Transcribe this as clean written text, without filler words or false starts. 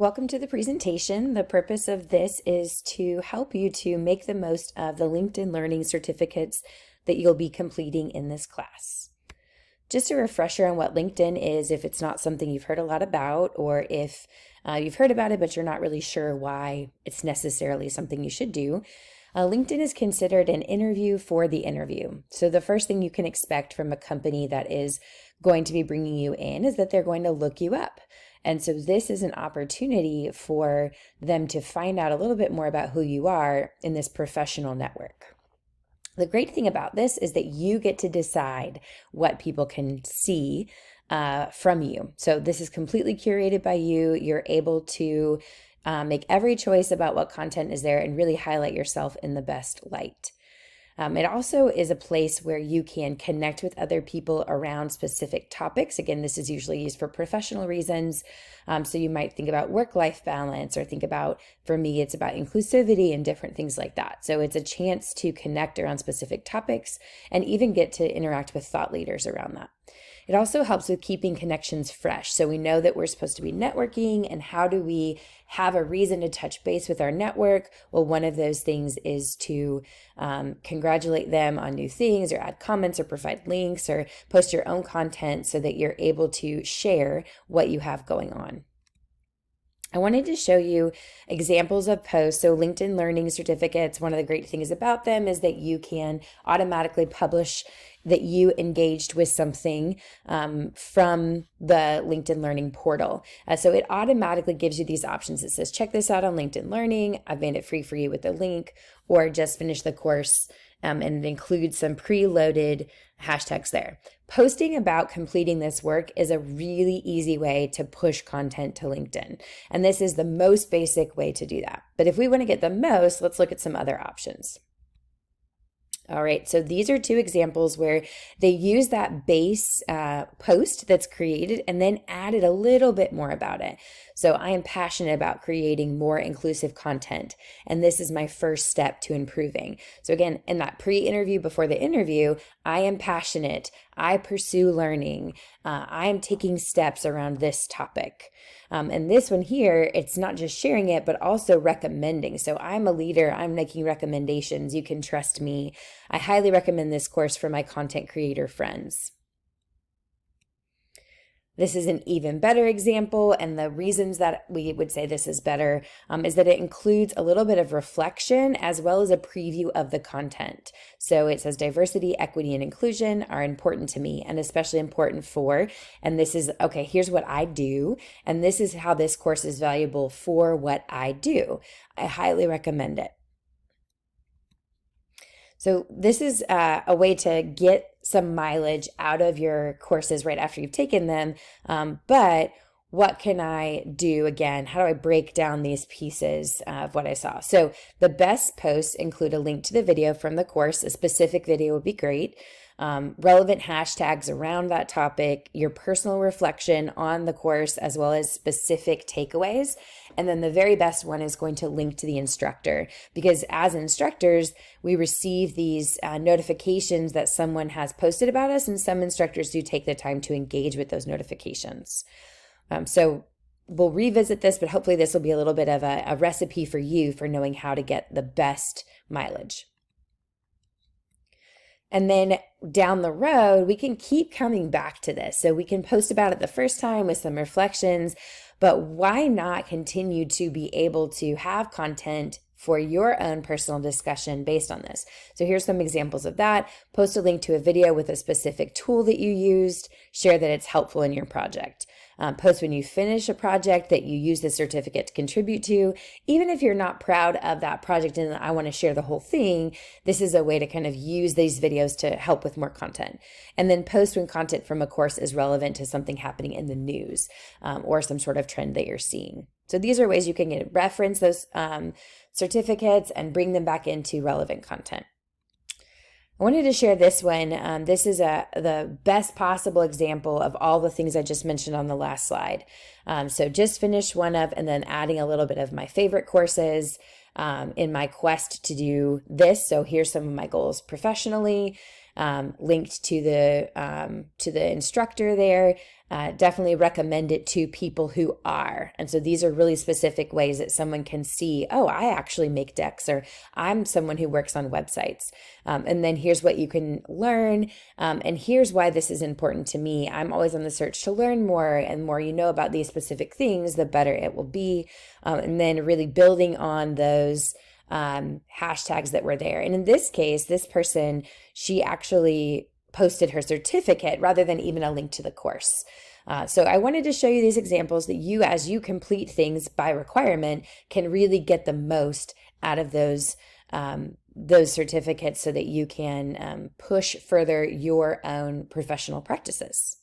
Welcome to the presentation. The purpose of this is to help you to make the most of the LinkedIn Learning certificates that you'll be completing in this class. Just a refresher on what LinkedIn is if it's not something you've heard a lot about, or if you've heard about it but you're not really sure why it's necessarily something you should do. LinkedIn is considered an interview for the interview. So the first thing you can expect from a company that is going to be bringing you in is that they're going to look you up. And so this is an opportunity for them to find out a little bit more about who you are in this professional network. The great thing about this is that you get to decide what people can see from you. So this is completely curated by you. You're able to make every choice about what content is there and really highlight yourself in the best light. It also is a place where you can connect with other people around specific topics. Again, this is usually used for professional reasons. So you might think about work-life balance, or think about, for me, it's about inclusivity and different things like that. So it's a chance to connect around specific topics and even get to interact with thought leaders around that. It also helps with keeping connections fresh. So we know that we're supposed to be networking, and how do we have a reason to touch base with our network? Well, one of those things is to congratulate them on new things, or add comments, or provide links, or post your own content so that you're able to share what you have going on. I wanted to show you examples of posts. So LinkedIn Learning certificates, one of the great things about them is that you can automatically publish that you engaged with something from the LinkedIn Learning portal. So it automatically gives you these options. It says, check this out on LinkedIn Learning. I've made it free for you with the link, or just finish the course. And it includes some preloaded hashtags there. Posting about completing this work is a really easy way to push content to LinkedIn. And this is the most basic way to do that. But if we want to get the most, let's look at some other options. All right, so these are two examples where they use that base post that's created and then added a little bit more about it. So I am passionate about creating more inclusive content, and this is my first step to improving. So again, in that pre-interview before the interview, I am passionate, I pursue learning, I am taking steps around this topic. And this one here, it's not just sharing it, but also recommending. So I'm a leader, I'm making recommendations, you can trust me. I highly recommend this course for my content creator friends. This is an even better example, and the reasons that we would say this is better is that it includes a little bit of reflection as well as a preview of the content. So it says diversity, equity, and inclusion are important to me, and especially important for, and this is, okay, here's what I do, and this is how this course is valuable for what I do. I highly recommend it. So this is a way to get some mileage out of your courses right after you've taken them. But what can I do again? How do I break down these pieces of what I saw? So the best posts include a link to the video from the course. A specific video would be great. Relevant hashtags around that topic, your personal reflection on the course, as well as specific takeaways. And then the very best one is going to link to the instructor, because as instructors, we receive these notifications that someone has posted about us, and some instructors do take the time to engage with those notifications. So we'll revisit this, but hopefully this will be a little bit of a recipe for you for knowing how to get the best mileage. And then down the road, we can keep coming back to this. So we can post about it the first time with some reflections, but why not continue to be able to have content for your own personal discussion based on this? So here's some examples of that. Post a link to a video with a specific tool that you used. Share that it's helpful in your project. Post when you finish a project that you use the certificate to contribute to. Even if you're not proud of that project and I want to share the whole thing, this is a way to kind of use these videos to help with more content. And then post when content from a course is relevant to something happening in the news or some sort of trend that you're seeing. So these are ways you can reference those certificates and bring them back into relevant content. I wanted to share this one. This is the best possible example of all the things I just mentioned on the last slide. So just finished one of, and then adding a little bit of my favorite courses in my quest to do this. So here's some of my goals professionally. linked to the instructor there. Definitely recommend it to people who are. And so these are really specific ways that someone can see, oh, I actually make decks, or I'm someone who works on websites. And then here's what you can learn. And here's why this is important to me. I'm always on the search to learn more, and more you know about these specific things, the better it will be. And then really building on those hashtags that were there. And in this case, this person, she actually posted her certificate rather than even a link to the course. So I wanted to show you these examples that you, as you complete things by requirement, can really get the most out of those certificates so that you can push further your own professional practices.